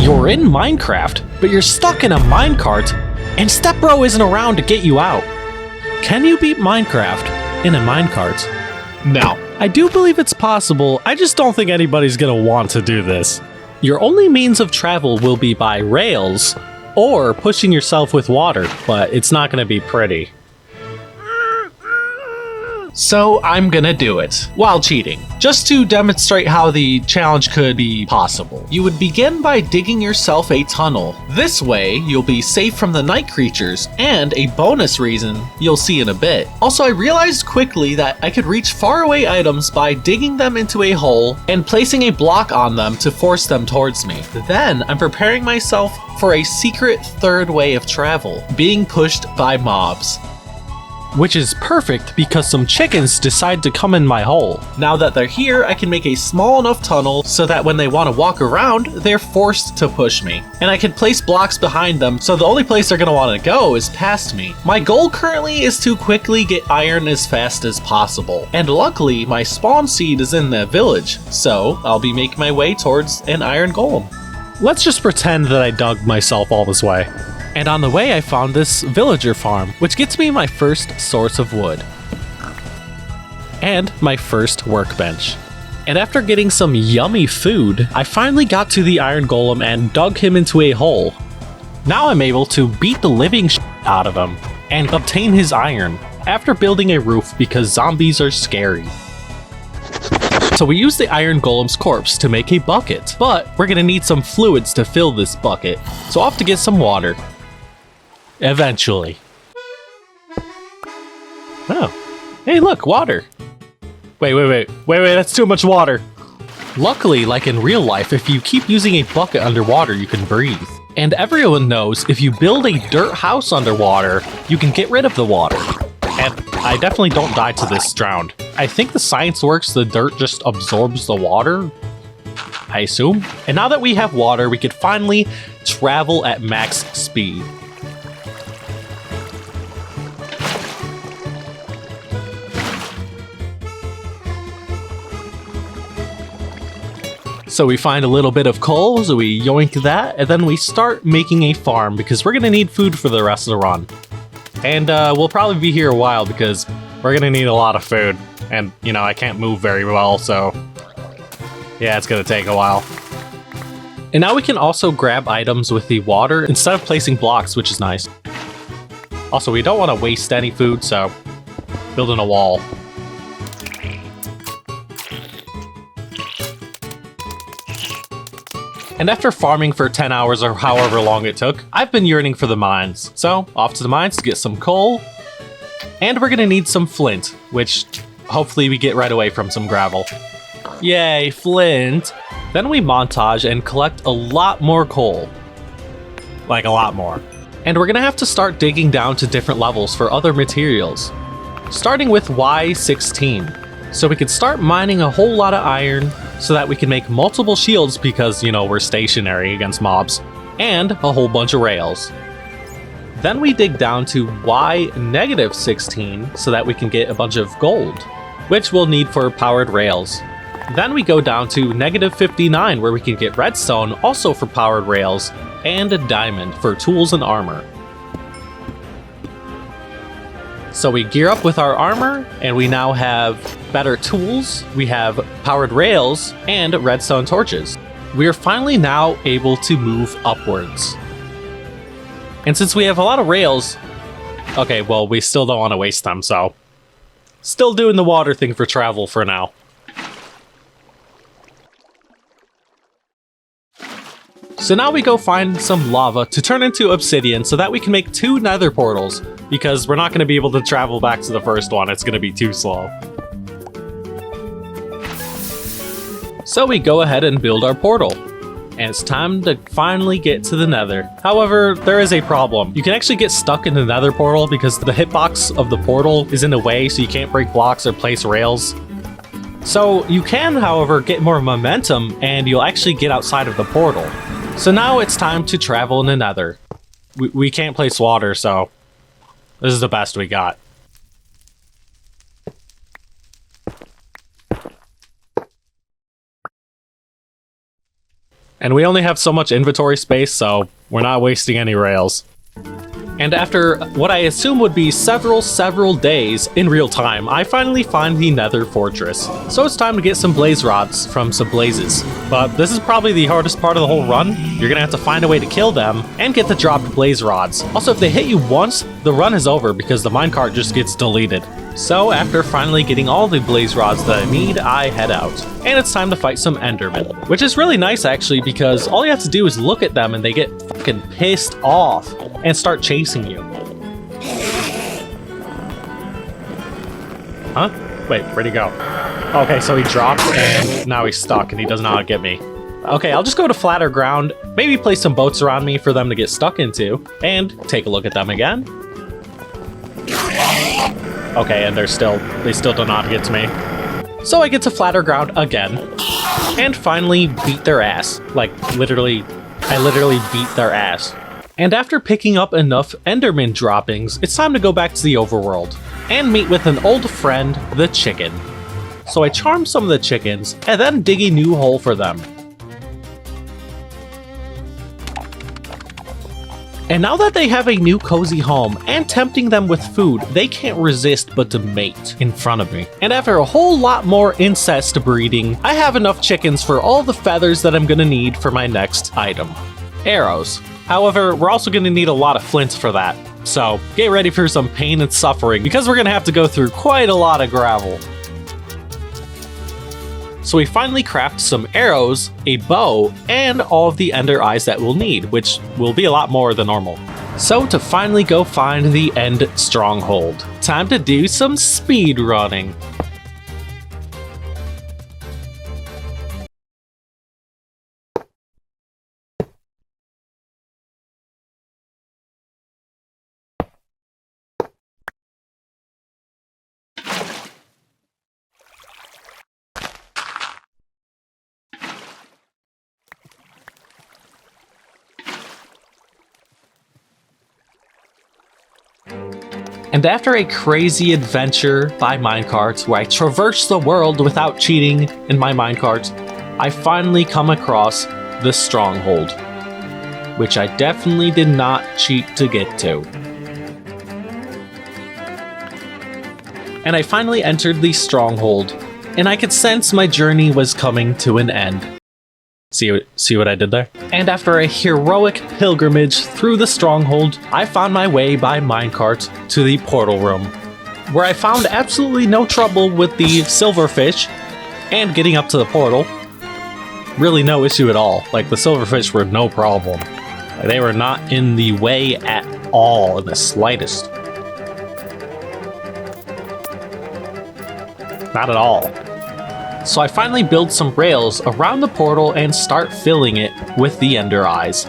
You're in Minecraft, but you're stuck in a minecart, and Stepbro isn't around to get you out. Can you beat Minecraft in a minecart? No. I do believe it's possible, I just don't think anybody's gonna want to do this. Your only means of travel will be by rails, or pushing yourself with water, but it's not gonna be pretty. So I'm gonna do it, while cheating, just to demonstrate how the challenge could be possible. You would begin by digging yourself a tunnel. This way, you'll be safe from the night creatures, and a bonus reason you'll see in a bit. Also, I realized quickly that I could reach faraway items by digging them into a hole and placing a block on them to force them towards me. Then, I'm preparing myself for a secret third way of travel, being pushed by mobs. Which is perfect because some chickens decide to come in my hole. Now that they're here, I can make a small enough tunnel so that when they want to walk around, they're forced to push me. And I can place blocks behind them, so the only place they're going to want to go is past me. My goal currently is to quickly get iron as fast as possible. And luckily, my spawn seed is in the village, so I'll be making my way towards an iron golem. Let's just pretend that I dug myself all this way. And on the way I found this villager farm, which gets me my first source of wood. And my first workbench. And after getting some yummy food, I finally got to the iron golem and dug him into a hole. Now I'm able to beat the living out of him and obtain his iron after building a roof because zombies are scary. So we use the iron golem's corpse to make a bucket, but we're gonna need some fluids to fill this bucket. So I'll have to get some water. Eventually. Oh. Hey, look, water. Wait, that's too much water. Luckily, like in real life, if you keep using a bucket underwater, you can breathe. And everyone knows if you build a dirt house underwater, you can get rid of the water. And I definitely don't die to this drowned. I think the science works, the dirt just absorbs the water, I assume. And now that we have water, we could finally travel at max speed. So we find a little bit of coal, so we yoink that, and then we start making a farm because we're gonna need food for the rest of the run. And we'll probably be here a while because we're gonna need a lot of food. And, you know, I can't move very well, so yeah, it's gonna take a while. And now we can also grab items with the water instead of placing blocks, which is nice. Also, we don't want to waste any food, so building a wall. And after farming for 10 hours or however long it took, I've been yearning for the mines. So, off to the mines to get some coal. And we're gonna need some flint, which hopefully we get right away from some gravel. Yay, flint! Then we montage and collect a lot more coal. Like a lot more. And we're gonna have to start digging down to different levels for other materials. Starting with Y16. So we could start mining a whole lot of iron, so that we can make multiple shields because, you know, we're stationary against mobs, and a whole bunch of rails. Then we dig down to Y-16 so that we can get a bunch of gold, which we'll need for powered rails. Then we go down to -59 where we can get redstone, also for powered rails, and a diamond for tools and armor. So we gear up with our armor, and we now have better tools, we have powered rails, and redstone torches. We are finally now able to move upwards. And since we have a lot of rails, okay, well, we still don't want to waste them, so still doing the water thing for travel for now. So now we go find some lava to turn into obsidian so that we can make 2 nether portals, because we're not going to be able to travel back to the first one, it's going to be too slow. So we go ahead and build our portal, and it's time to finally get to the nether. However, there is a problem. You can actually get stuck in the nether portal because the hitbox of the portal is in the way, so you can't break blocks or place rails. So you can, however, get more momentum and you'll actually get outside of the portal. So now it's time to travel in the nether. We can't place water, so this is the best we got. And we only have so much inventory space, so we're not wasting any rails. And after what I assume would be several days in real time, I finally find the Nether fortress. So it's time to get some blaze rods from some blazes. But this is probably the hardest part of the whole run. You're gonna have to find a way to kill them and get the dropped blaze rods. Also, if they hit you once, the run is over because the minecart just gets deleted. So after finally getting all the blaze rods that I need, I head out. And it's time to fight some endermen. Which is really nice actually, because all you have to do is look at them and they get fucking pissed off and start chasing you. Huh? Wait, where'd he go? Okay, so he dropped and now he's stuck and he doesn't know how to get me. Okay, I'll just go to flatter ground, maybe place some boats around me for them to get stuck into, and take a look at them again. Okay, and they still don't know how to get to me. So I get to flatter ground again, and finally beat their ass. Like, I literally beat their ass. And after picking up enough enderman droppings, it's time to go back to the overworld, and meet with an old friend, the chicken. So I charm some of the chickens, and then dig a new hole for them. And now that they have a new cozy home and tempting them with food, they can't resist but to mate in front of me. And after a whole lot more incest breeding, I have enough chickens for all the feathers that I'm gonna need for my next item. Arrows. However, we're also gonna need a lot of flints for that. So get ready for some pain and suffering because we're gonna have to go through quite a lot of gravel. So we finally craft some arrows, a bow, and all of the ender eyes that we'll need, which will be a lot more than normal. So to finally go find the end stronghold, time to do some speed running. And after a crazy adventure by Minecart, where I traverse the world without cheating in my Minecart, I finally come across the stronghold, which I definitely did not cheat to get to. And I finally entered the stronghold, and I could sense my journey was coming to an end. See what I did there? And after a heroic pilgrimage through the stronghold, I found my way by minecart to the portal room, where I found absolutely no trouble with the silverfish and getting up to the portal. Really no issue at all. Like, the silverfish were no problem. Like, they were not in the way at all, in the slightest. Not at all. So I finally build some rails around the portal and start filling it with the ender eyes.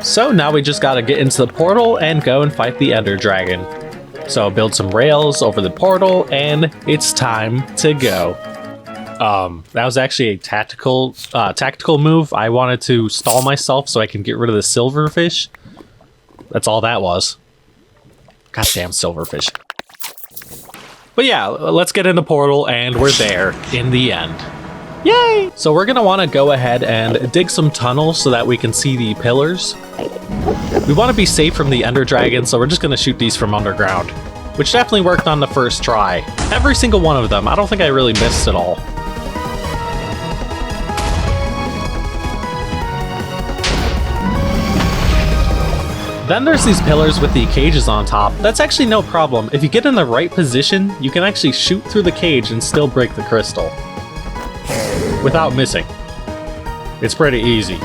So now we just gotta get into the portal and go and fight the ender dragon. So build some rails over the portal and it's time to go. That was actually a tactical move. I wanted to stall myself so I can get rid of the silverfish. That's all that was. Goddamn silverfish. But yeah, let's get in the portal and we're there in the end. Yay! So we're gonna wanna go ahead and dig some tunnels so that we can see the pillars. We wanna be safe from the ender dragon, so we're just gonna shoot these from underground, which definitely worked on the first try. Every single one of them. I don't think I really missed it all. Then there's these pillars with the cages on top. That's actually no problem. If you get in the right position, you can actually shoot through the cage and still break the crystal without missing. It's pretty easy.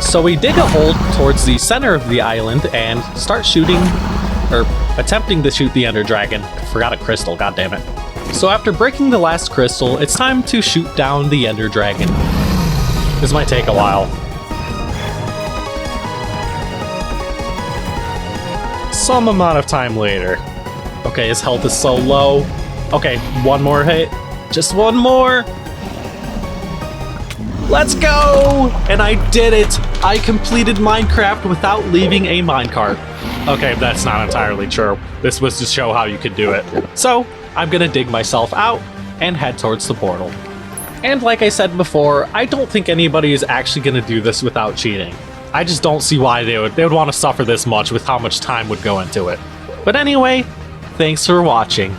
So we dig a hole towards the center of the island and start shooting, or attempting to shoot the ender dragon. I forgot a crystal, god damn it. So after breaking the last crystal, it's time to shoot down the ender dragon. This might take a while. Some amount of time later. Okay, his health is so low. Okay, one more hit. Just one more. Let's go! And I did it! I completed Minecraft without leaving a minecart. Okay, that's not entirely true. This was to show how you could do it. So, I'm gonna dig myself out and head towards the portal. And like I said before, I don't think anybody is actually gonna do this without cheating. I just don't see why they would want to suffer this much with how much time would go into it. But anyway, thanks for watching.